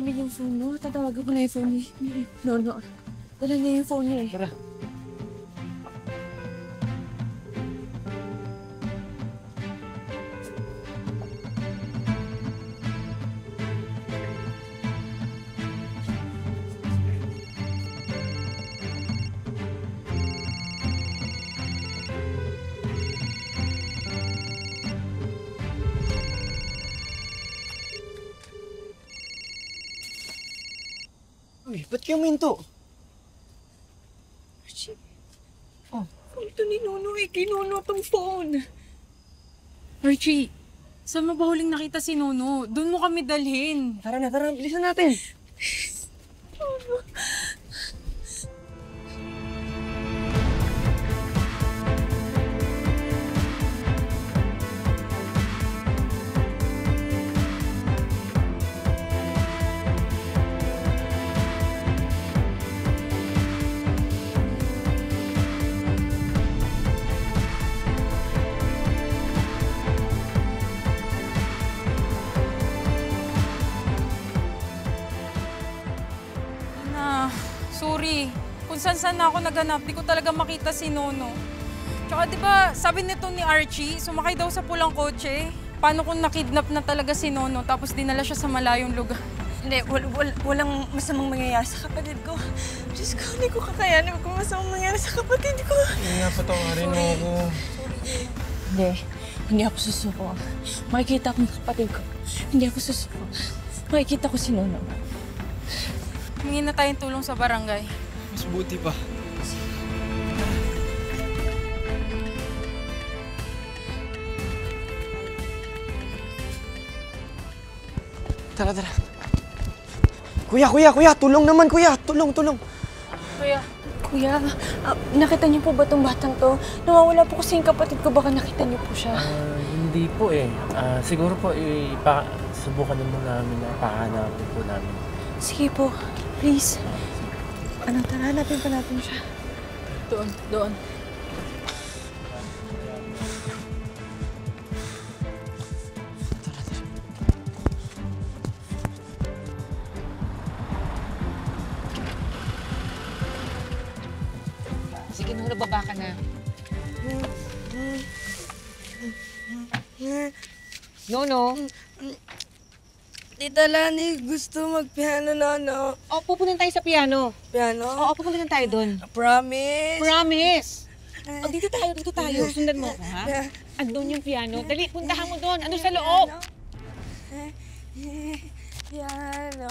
namin yung phone mo. Tatawagan ko na yung phone ni Nono. Dala niya yung phone niya eh. Tara. Uy, ba't kayo minto? Archie. Oh. Phone to ni Nono eh. Kinuno tong phone. Archie, saan mo ba huling nakita si Nono? Doon mo kami dalhin. Tara na, tara. Bilisan natin. Nono. Sorry. Kung saan na ako naganap, di ko talaga makita si Nono. Tsaka di ba, sabi nito ni Archie, sumakay daw sa pulang kotse. Paano kung nakidnap na talaga si Nono tapos dinala siya sa malayong lugar? Hindi, walang masamang mangyayari sa kapatid ko. Diyos ko, hindi ko kakayanin kung masamang mangyayari sa kapatid ko. Hindi nga, patawarin mo ako. Hindi ako susuko. Makikita ko yung kapatid ko. Hindi ako susuko. Makikita ko si Nono. Humingi na tayong tulong sa barangay. Mas buti pa. Tara, tara. Kuya! Tulong naman, kuya! Tulong! Kuya, nakita niyo po ba itong batang to? Nawawala po kasi yung kapatid ko. Baka nakita niyo po siya. Hindi po eh. Siguro po subukan naman namin na pahanapin po namin. Sige po, please. Tara, hanapin pa natin siya. Doon. Sige, Nono, baba ka na. Nono? Tita Lani, gusto mag-piano, Nono. O, pupunta tayo sa piano. Piano? Oo, pupunta tayo doon. Promise? Promise! O, dito tayo. Sundan mo ako, ha? Andun yung piano. Dali, puntahan mo doon. Ano sa loob? Piano.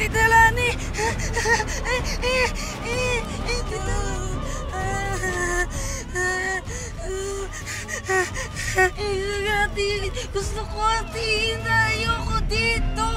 Tita Lani! Tita Lani! Gusto ko atin! Ayoko dito!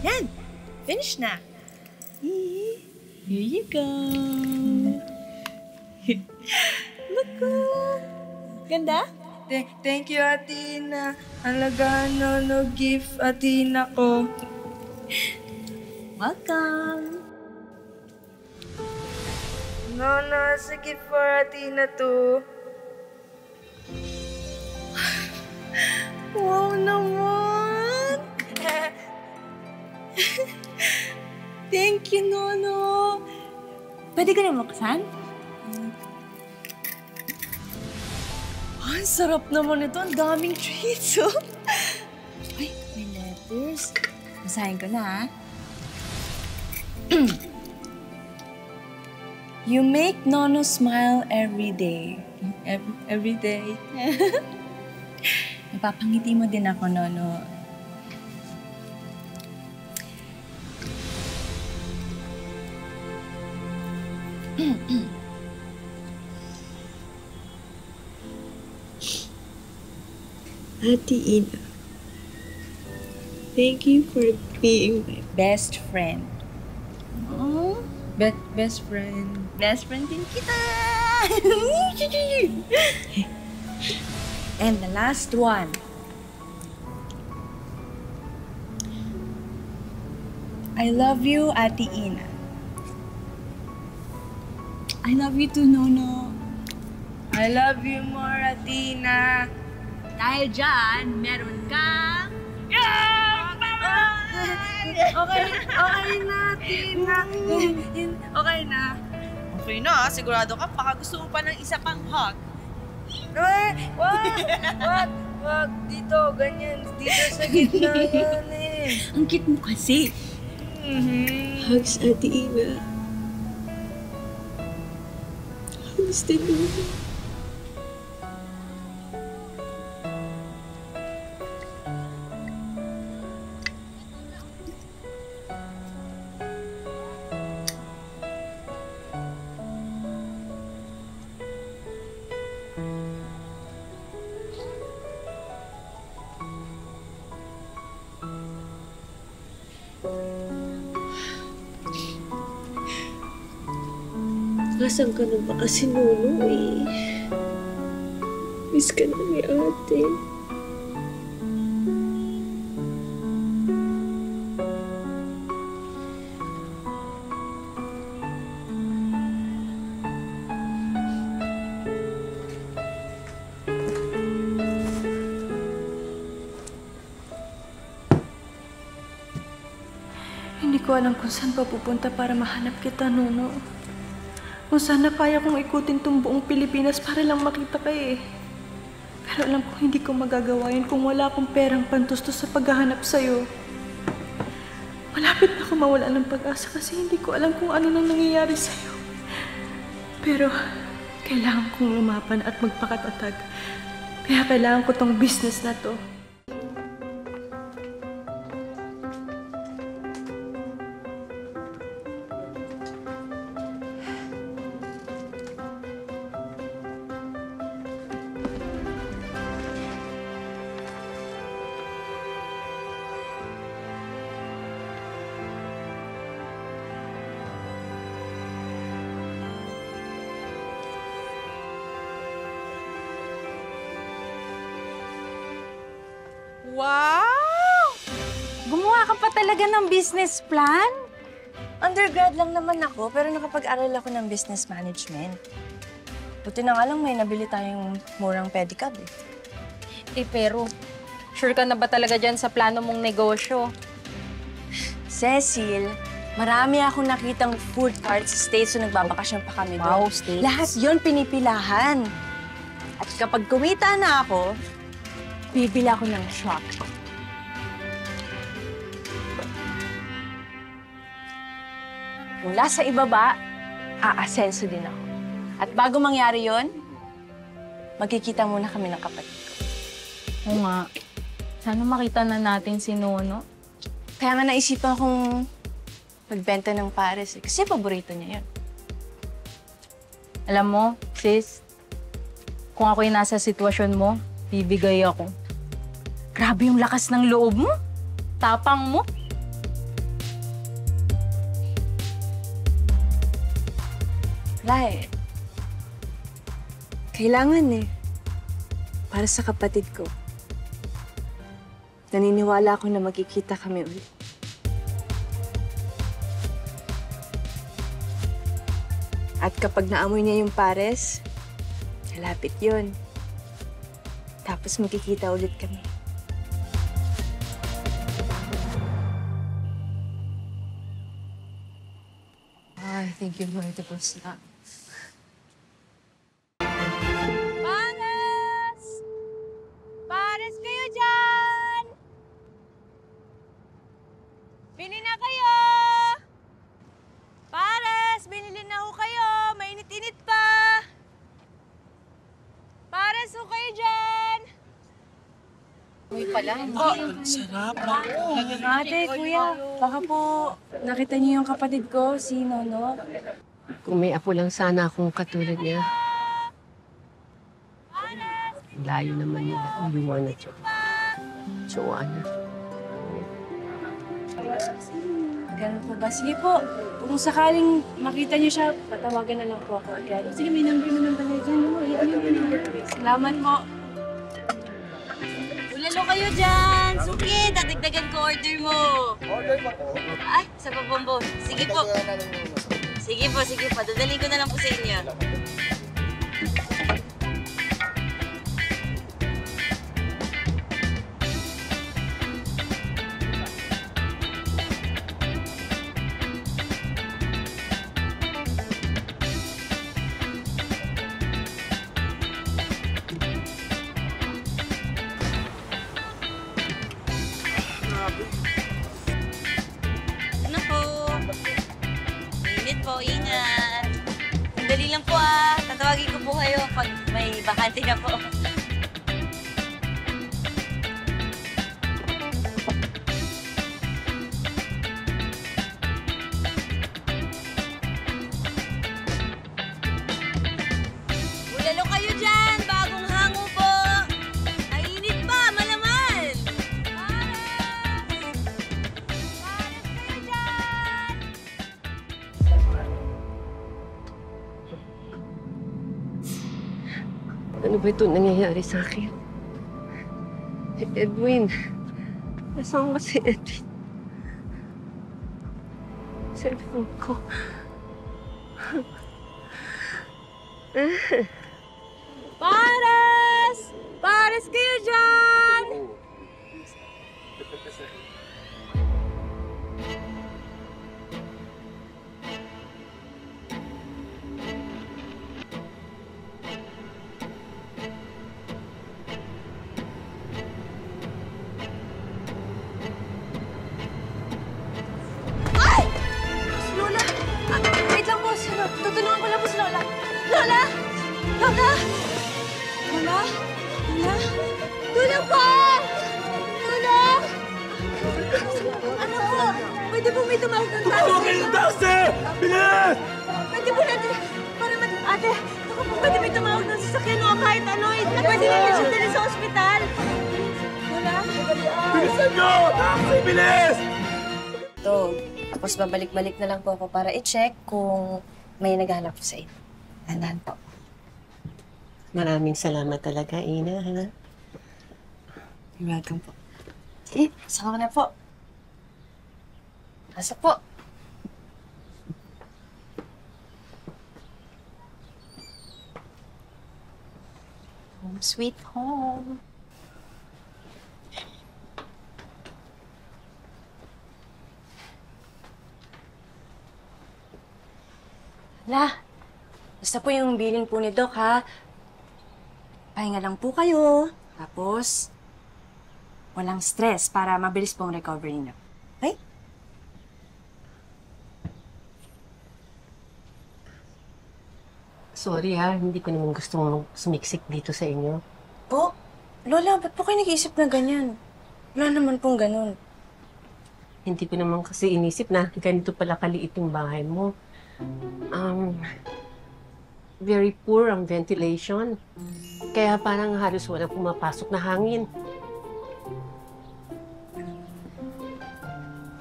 Yan! Finish na! Here you go! Look! Ganda? Thank you, Atina. Alagaan no gift, Atina ko. Welcome! Nana, sige for Athena to. Wow naman! Thank you, Nono. Pwede ka na makasan? Ang sarap naman ito. Ang daming treats, oh. Ay, may letters. Basahin ko na, ha? You make Nono smile every day. Every day. Napapangiti mo din ako, Nono. Ate Ina, thank you for being my Best friend. Oh, best friend. Best friend din kita! And the last one. I love you, Ate Ina. I love you too, Nono. I love you more, Ate Ina. Dahil dyan, meron kang... Okay na, Tina. Okay na. Okay na, sigurado ka. Baka gusto mo pa ng isa pang hug. Wag. Dito, ganyan. Dito sa gitna yan eh. Ang cute mo kasi. hugs, Ate Ina. Hugs din mo. Nasaan ka na ba kasi, Nono, eh? Miss ka na ni ate. Hindi ko alam kung saan pa pupunta para mahanap kita, Nono. Kung sana kaya kong ikutin tong buong Pilipinas para lang makita ka eh. Pero alam ko hindi ko magagawa yun kung wala akong perang pantustos sa paghahanap sa'yo. Malapit na ako mawala ng pag-asa kasi hindi ko alam kung ano nang nangyayari sa'yo. Pero kailangan kong lumaban at magpakatatag. Kaya kailangan ko tong business na to. Wow! Gumawa ka pa talaga ng business plan? Undergrad lang naman ako, pero nakapag-aral ako ng business management. Buti na nga lang may nabili tayong murang pedicab eh. Pero sure ka na ba talaga dyan sa plano mong negosyo? Cecil, marami akong nakitang food carts sa States so nagbabakasyon pa kami doon. Wow, States. Lahat yon pinipilahan. At kapag kumita na ako, bibili ako ng truck. Mula sa ibaba, aasenso din ako. At bago mangyari yon, magkikita muna kami ng kapatid ko. Oo nga. Sana makita na natin si Nono. Kaya nga naisipan kong magbenta ng pares eh, kasi paborito niya yun. Alam mo, sis, kung ako'y nasa sitwasyon mo, bibigay ako. Grabe yung lakas ng loob mo. Tapang mo. Wala eh. Kailangan eh. Para sa kapatid ko. Naniniwala ako na magkikita kami ulit. At kapag naamoy niya yung pares, malapit yun. Tapos magkikita ulit kami. Ay, thank you for the bus na. Pares! Pares kayo dyan! Bili na kayo! Pares! Binili na ho kayo! Mainit-init pa! Pares ho kayo dyan! Uy pala. Sarap. Ate, kuya, baka po nakita niyo yung kapatid ko, si Nono. Kung may apo lang sana akong katulad niya. Layo naman nila. Iwan na siya. Joanna. Ganun po ba? Sige po, kung sakaling makita niyo siya, patawagan na lang po ako agad. Sige, may number naman pala dyan. Salamat po. Ulalo kayo dyan! Suki, dadagdagan ko order mo. Order pa po. Ay, sa babombo. Sige po. Sige po, sige po. Dadalhin ko na lang po sa inyo. Ano po? Init po, ingat. Dali lang po ah. Tatawagin ko po kayo pag may bakante na po. Ulalo kayo dyan! Bagong hango po! Mainit pa! Malaman! Pares! Pares kayo dyan! Ano ba ito nangyayari sa akin? Edwin. Nasaan ka si Edwin? Cellphone ko. Pares! Pares kayo dyan! Ay! Si Lola! Wait lang po, tutulungan ko lang po si Lola. Lola! Lola! Lola? Lola? Tulong po! Tulong! Ano po? Pwede po may tumawag ng taxi. Tumawagin yung taxi! Bilis! Pwede po natin, para ate, ako po pwede may tumawag ng sasakyan o kahit ano, na pwede natin siya dali sa ospital. Lola? Bilisan nyo! Taxi! Bilis! Ito. Tapos babalik-balik na lang po ako para i-check kung may naghahanap po sa inyo. Tandaan po. Maraming salamat talaga, Ina. Ha? You're welcome po. Sige, sama ko na po. Pasok po. Home sweet home. La, basta po yung billing po ni Doc, ha? Pahinga lang po kayo. Tapos, walang stress para mabilis pong recovery niyo. Okay? Sorry ha, hindi ko naman gustong sumiksik dito sa inyo. Po, Lola, ba't po kayo nag-iisip na ganyan? Wala naman pong ganun. Hindi ko naman kasi inisip na ganito pala kaliit yung bahay mo. Very poor ang ventilation. Kaya parang halos wala pumapasok na hangin.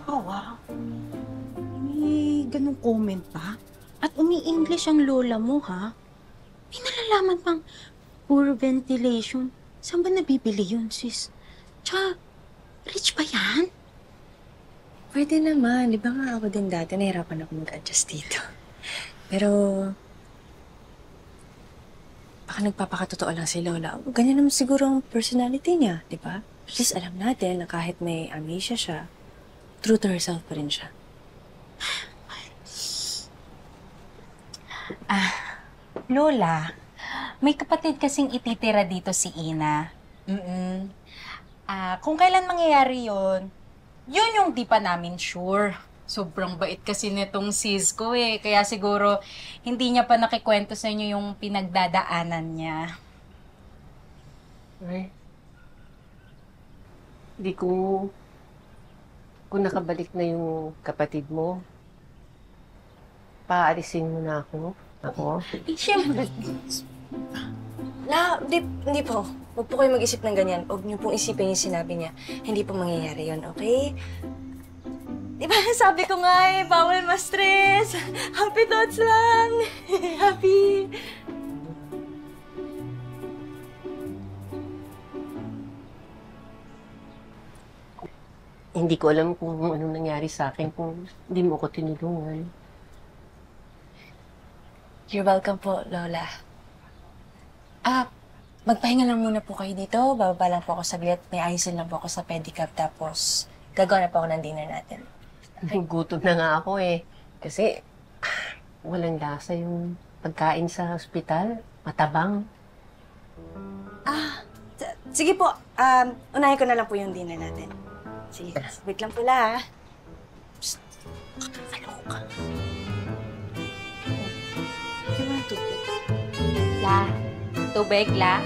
Oh, wow. May ganong comment pa? At umi-English ang lola mo, ha? May nalalaman pang poor ventilation. Saan ba nabibili yun, sis? Tsaka, rich ba yan? Pwede naman. Di ba nga ako din dati, nahirapan ako mag-adjust dito. Pero, baka nagpapakatotoo lang si Lola. Ganyan naman siguro ang personality niya, di ba? At least alam natin na kahit may amnesia siya, true to herself pa rin siya. Lola, may kapatid kasing ititira dito si Ina. Kung kailan mangyayari yun yung di pa namin sure. Sobrang bait kasi nitong sis ko eh. Kaya siguro hindi niya pa nakikwento sa inyo yung pinagdadaanan niya. Ay. Hindi ko... Kung nakabalik na yung kapatid mo, paalisin mo na ako. Siyempre. Hindi po. Huwag po kayo mag-isip ng ganyan. Huwag niyo pong isipin yung sinabi niya. Hindi po mangyayari yun, okay? Di ba, sabi ko nga eh, bawal ma-stress. Happy thoughts lang. Happy. Hindi ko alam kung anong nangyari sa akin kung hindi mo ko tinulungan. You're welcome po, Lola. Magpahinga lang muna po kayo dito. Bababa lang po ako saglit. May ayusin lang po ako sa pedicab. Tapos, gagawa na po ako ng dinner natin. Gutom na nga ako eh. Kasi, walang lasa yung pagkain sa ospital. Matabang. Sige po. Unahin ko na lang po yung dinner natin. Sige, wait lang pala, ha? Psst. Kakaloka ka. La, tubig, La.